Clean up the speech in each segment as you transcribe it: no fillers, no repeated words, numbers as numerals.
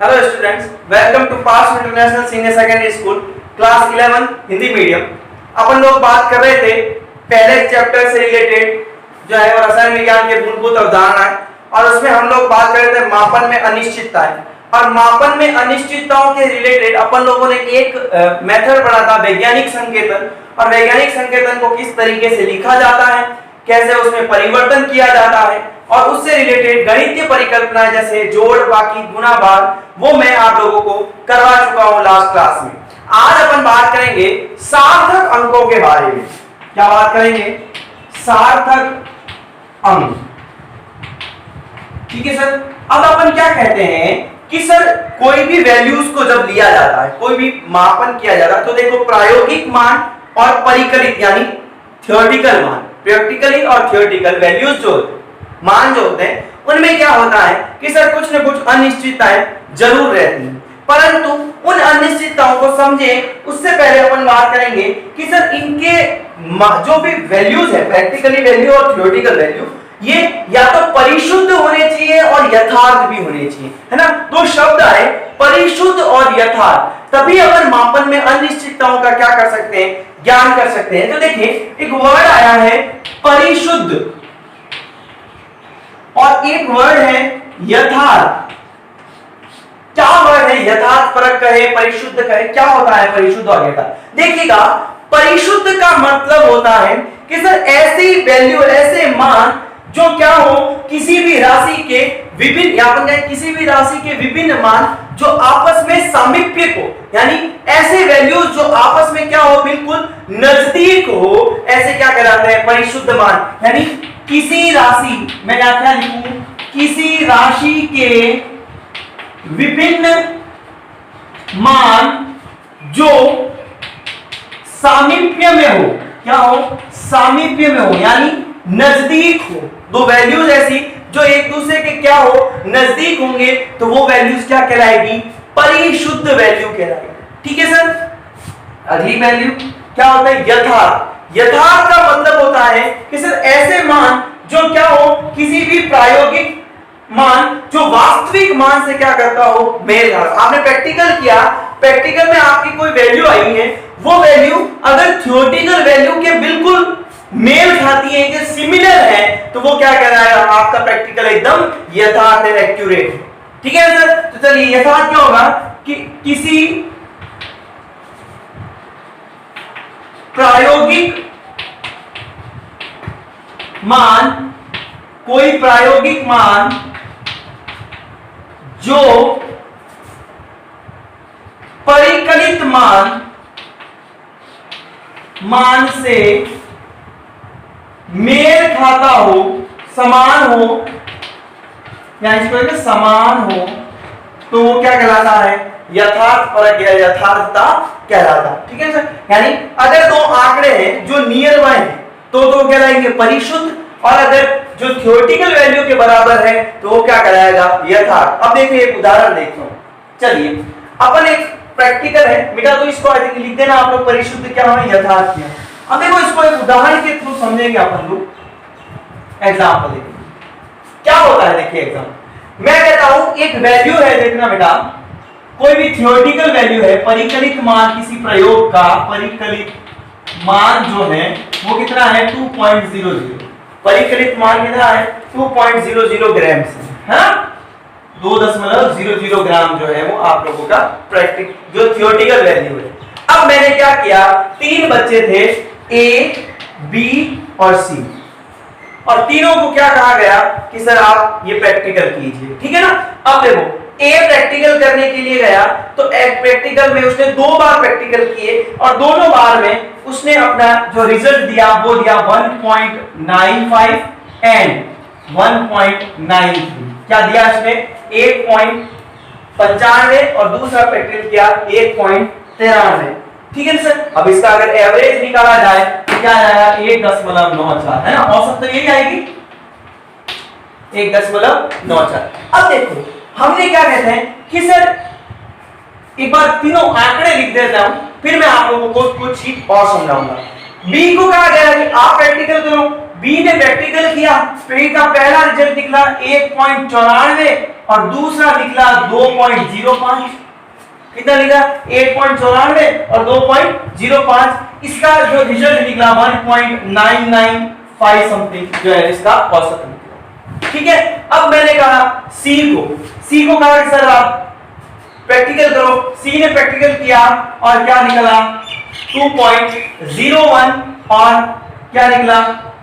Hello students, welcome to Pass International Senior Secondary School class 11 Hindi medium. अपन लोग बात कर रहे थे पहले चैप्टर से रिलेटेड जो है रसायन विज्ञान के मूलभूत अवधारणाएं, और उसमें हम लोग बात कर रहे थे मापन में अनिश्चितताएं। और मापन में अनिश्चितताओं के रिलेटेड अपन लोगों ने एक मेथड पढ़ा था वैज्ञानिक संकेतन, और वैज्ञानिक संकेतन को किस तरीके से लिखा जाता है, कैसे उसमें परिवर्तन किया जाता है, और उससे रिलेटेड गणितीय परिकल्पनाएं जैसे जोड़, बाकी, गुणा, भाग, वो मैं आप लोगों को करवा चुका हूं लास्ट क्लास में। आज अपन बात करेंगे सार्थक अंकों के बारे में। क्या बात करेंगे? सार्थक अंक। ठीक है सर। अब अपन क्या कहते हैं कि सर कोई भी वैल्यूज को जब लिया जाता है, कोई भी मापन किया जाता है, तो देखो प्रायोगिक मान और परिकलित यानी थ्योरेटिकल मान, प्रैक्टिकली और थ्योरेटिकल वैल्यूज जो मान जो होते हैं उनमें क्या होता है कि सर कुछ न कुछ अनिश्चितताएं जरूर रहती हैं। परंतु उन अनिश्चितताओं को समझें उससे पहले अपन बात करेंगे कि सर इनके जो भी वैल्यूज है, प्रैक्टिकली वैल्यू और थ्योरेटिकल वैल्यू, ये या तो परिशुद्ध होने चाहिए और यथार्थ भी होने चाहिए, है ना। दो शब्द आए, परिशुद्ध और यथार्थ, तभी अपन मापन में अनिश्चितताओं का क्या कर सकते हैं, ज्ञान कर सकते हैं। तो देखिए एक वर्ड आया है परिशुद्ध और एक वर्ड है यथार्थ। क्या वर्ड है? यथार्थ परक कहे, परिशुद्ध कहे, क्या होता है परिशुद्ध और यथार्थ? देखिएगा, परिशुद्ध का मतलब होता है कि सर ऐसी वैल्यू, ऐसे मान जो क्या हो, किसी भी राशि के विभिन्न, या अपन कहें किसी भी राशि के विभिन्न मान जो आपस में सामीप्य को, यानी ऐसे वैल्यूज जो आपस में क्या हो, बिल्कुल नजदीक हो, ऐसे क्या कहलाते हैं? परिशुद्ध मान। यानी किसी राशि, मैं क्या लिखूं, किसी राशि के विभिन्न मान जो सामीप्य में हो, क्या हो, सामीप्य में हो, यानी नजदीक हो। दो वैल्यूज ऐसी जो एक दूसरे के क्या हो, नजदीक होंगे, तो वो वैल्यूज क्या कहलाएगी? परिशुद्ध वैल्यू कहलाएगी। ठीक है सर। अगली वैल्यू क्या होता है? यथार्थ। यथार्थ का मतलब होता है कि सर ऐसे मान जो क्या हो, किसी भी प्रायोगिक मान जो वास्तविक मान से क्या करता हो, मेल खाता। आपने प्रैक्टिकल किया, प्रैक्टिकल में आपकी कोई वैल्यू आई है, वो वैल्यू अगर थ्योरेटिकल वैल्यू के बिल्कुल मेल खाती है, कि सिमिलर है, तो वो क्या कह रहा है, आपका प्रैक्टिकल एकदम यथार्थ है, एक्यूरेट है। ठीक है सर। तो चलिए यथार्थ क्या होगा कि किसी प्रायोगिक मान, कोई प्रायोगिक मान जो परिकलित मान से मेल खाता हो, समान हो, या इसको समान हो, तो वो क्या कहलाता है? यथार्थ परक या यथार्थता कहलाता है। ठीक है सर। यानी अगर दो आंकड़े हैं जो नियर बाय हैं, तो कहलाएंगे परिशुद्ध, और अगर जो थ्योरेटिकल वैल्यू के बराबर है तो वो क्या कहलाएगा? यथार्थ। अब देखिए एक उदाहरण देखते हैं। चलिए अपन एक प्रैक्टिकल है, मिटा दो इसको, लिख देना आप लोग परिशुद्ध क्या है, यथार्थ क्या है। अब देखो इसको एक उदाहरण के थ्रू समझेंगे अपन लोग। एग्जांपल देखिए क्या होता है। देखिए एग्जांपल मैं कहता हूं एक वैल्यू है, देखना बेटा, कोई भी थ्योरेटिकल वैल्यू है, परिकलित मान किसी प्रयोग का परिकलित मान जो है वो कितना है? 2.00। परिकलित मान कितना है? 2.00 ग्राम से, हाँ 2.00 ग्राम जो है वो आप लोगों का प्रैक्टिक जो थ्योरेटिकल वैल्यू है। अब मैंने क्या किया, तीन बच्चे थे, ए, बी और सी, और तीनों को क्या कहा गया कि सर आप ये प्रैक्टिकल कीजिए। ठीक है ना। अब देखो ए प्रैक्टिकल करने के लिए गया, तो एक प्रैक्टिकल में उसने 2 बार प्रैक्टिकल किए, और दोनों बार में उसने अपना जो रिजल्ट दिया वो दिया 1.95 एंड 1.93। क्या दिया उसने? 1.95, और दूसरा प्रैक्टिकल किया 1.93। ठीक है सर। अब इसका अगर एवरेज निकाला जाए तो क्या आएगा? 1.94, है ना। औसत तो यही आएगी 1.94। अब देखो हमने क्या कहते हैं कि सर एक बार तीनों आंकड़े लिख देता हूं, फिर मैं आप लोगों को कुछ चीज और समझाऊंगा। बी को कहा गया कि आप प्रैक्टिकल करो, बी ने प्रैक्टिकल किया, तो इसका पहला रिजल्ट निकला 1.94, और दूसरा निकला 2.05। कितना निकला 8.94 और 2.05। इसका जो रिजल्ट निकला 1.995 समथिंग जो है इसका औसत निकला। ठीक है, अब मैंने कहा सी को कहा कि सर आप प्रैक्टिकल करो। सी ने प्रैक्टिकल किया और क्या निकला 2.01 और क्या निकला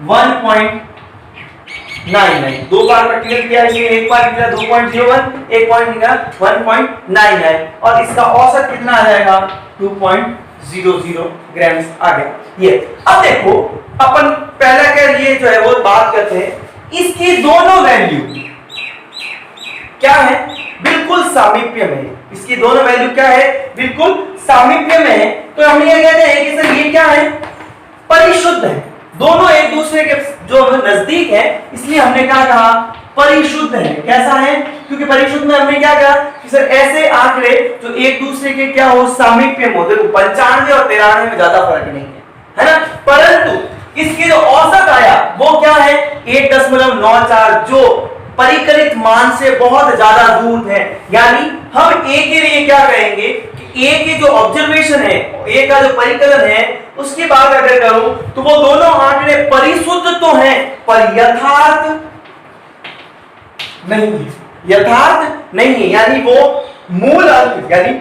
1.99। दो बार प्रैक्टिकल किया, इसलिए एक बार निकला 2.01, एक बार निकला 1.99 और इसका औसत कितना आ जाएगा 2.00 ग्राम्स आ गया ये। अब देखो अपन पहला के लिए जो है वो बात करते हैं, इसकी दोनों वैल्यू क्या है बिल्कुल सामीप्य में है। इसकी दोनों वैल्यू क्या है बिल्कुल सामीप्य में है। तो हम ये कहते हैं कि सर ये क्या है परिशुद्ध है, दोनों एक दूसरे के जो नजदीक है, इसलिए हमने क्या कहा परिशुद्ध है। कैसा है, क्योंकि परिशुद्ध में हमने क्या कहा कि सर ऐसे आंकड़े जो एक दूसरे के क्या हो सामीप्य में हो। देखो 95 और 93 में ज्यादा फर्क नहीं है ना, परंतु इसके जो औसत आया वो क्या है 1.94 जो परिकलित मान से बहुत ज्यादा दूर है। यानी हम ए के लिए क्या कहेंगे कि ए के जो ऑब्जर्वेशन है, ए का जो परिकलन है, उसकी बात अगर करूं तो वो दोनों आंकड़े परिशुद्ध तो हैं पर यथार्थ नहीं है, यथार्थ नहीं है। यानी वो मूल अंक यानी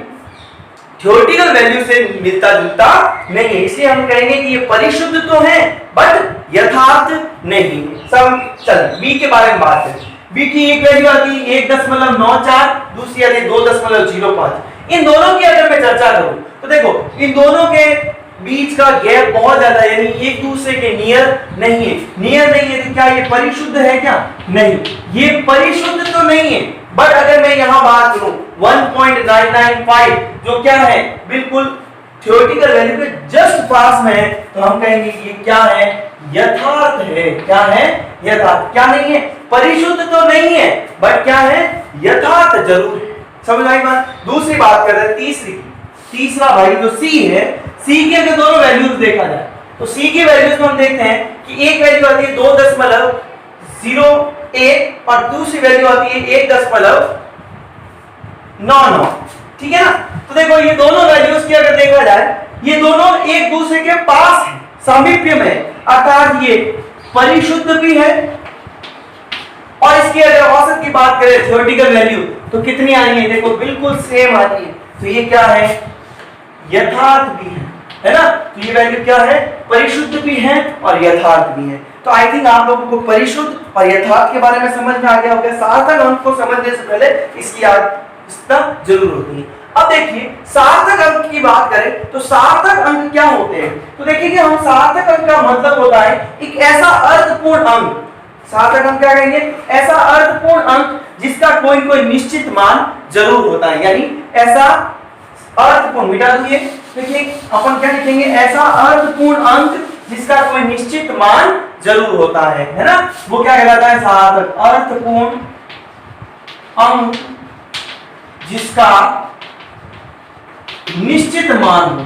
थ्योरेटिकल वैल्यू से मिलता जुलता नहीं है, इसलिए हम कहेंगे कि ये परिशुद्ध तो है बट यथार्थ नहीं। सब चल बी के बारे में बात करें। बी की एक वैल्यू आती है 1.94, दूसरी आती है 2.05। इन दोनों की अगर मैं चर्चा करूं तो देखो इन दोनों के बीच का गैप बहुत ज्यादा है, यानी एक दूसरे के नियर नहीं है। नियर नहीं है तो क्या ये परिशुद्ध है क्या, नहीं ये परिशुद्ध तो नहीं है। बट अगर मैं यहां बात करूं 1.995 जो क्या है बिल्कुल थ्योरेटिकल वैल्यू के जस्ट पास में है, तो हम कहेंगे कि ये क्या है यथार्थ है। क्या है यथार्थ, क्या नहीं है परिशुद्ध तो नहीं है बट क्या है यथार्थ जरूर है। समझ आई बात। दूसरी बात कर रहे हैं तीसरा भाई जो सी है, सी के अगर दोनों वैल्यूज देखा जाए तो सी की वैल्यूज में हम देखते हैं कि एक वैल्यू आती है 2.01 और दूसरी वैल्यू आती है 1.99। ठीक है ना, तो देखो ये दोनों वैल्यूज की अगर देखा जाए ये दोनों एक दूसरे के पास है, सामीप्य में, अर्थात ये परिशुद्ध भी है। और इसकी अगर औसत की बात करें थ्योरेटिकल वैल्यू तो कितनी आ रही है, देखो बिल्कुल सेम आ रही है। तो ये क्या है यथार्थ भी है ना, तो ये वैल्यू क्या है परिशुद्ध भी है और यथार्थ भी है। तो आई थिंक आप लोगों को परिशुद्ध और यथार्थ के बारे में समझ में आ गया होगा। सार्थक अंक को समझने से पहले इसकी याद जरूर होती है। अब देखिए सार्थक अंक की बात करें तो सार्थक अंक क्या होते हैं, तो देखिए कि हम सार्थक अंक का मतलब होता है एक ऐसा अर्थपूर्ण अंक। सार्थक अंक क्या कहेंगे, ऐसा अर्थपूर्ण अंक जिसका कोई निश्चित मान जरूर होता है। यानी ऐसा अर्थपूर्ण, मिटा दिए, देखिए अपन क्या लिखेंगे ऐसा अर्थपूर्ण अंक जिसका कोई निश्चित मान जरूर होता है ना, वो क्या कहलाता है सार्थक। अर्थपूर्ण अंक जिसका निश्चित मान हो,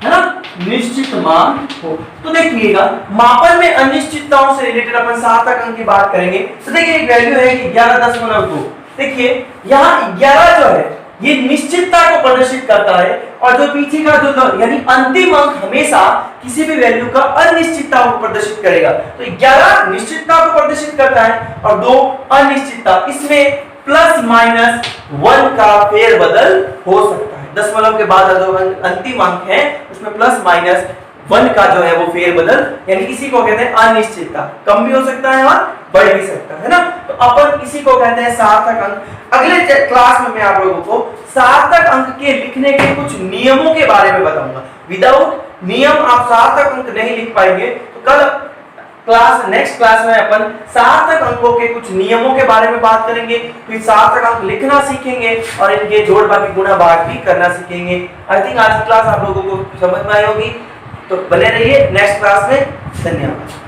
है ना, निश्चित मान हो। तो देखिएगा मापन में अनिश्चितताओं से रिलेटेड अपन सार्थक अंक की बात करेंगे। तो देखिए एक वैल्यू है 11.2। देखिए यहाँ 11 जो है ये निश्चितता को प्रदर्शित करता है और जो पीछे का जो यानी अंतिम अंक हमेशा किसी भी वैल्यू का अनिश्चितता को प्रदर्शित करेगा। तो 11 निश्चितता को प्रदर्शित करता है और 2 अनिश्चितता। इसमें प्लस माइनस 1 का फेरबदल हो सकता है। दशमलव के बाद जो अंतिम अंक है उसमें प्लस माइनस 1 का जो है वो फेरबदल, यानी इसी को कहते हैं अनिश्चितता। कम भी हो सकता है और बढ़ भी सकता है ना, तो अपन इसी को कहते हैं सार्थक अंक। अगले क्लास में मैं आप लोगों को सार्थक अंक के लिखने के कुछ नियमों के बारे में बताऊंगा। विदाउट नियम आप सार्थक अंक नहीं लिख पाएंगे। तो कल नेक्स्ट क्लास में अपन सार्थक अंकों के कुछ नियमों के बारे में बात करेंगे, फिर सार्थक अंक लिखना सीखेंगे और इनके जोड़ बाकी गुणा भाग भी करना सीखेंगे। आई थिंक आज की क्लास आप लोगों को समझ में आई होगी, तो बने रहिए नेक्स्ट क्लास में। धन्यवाद।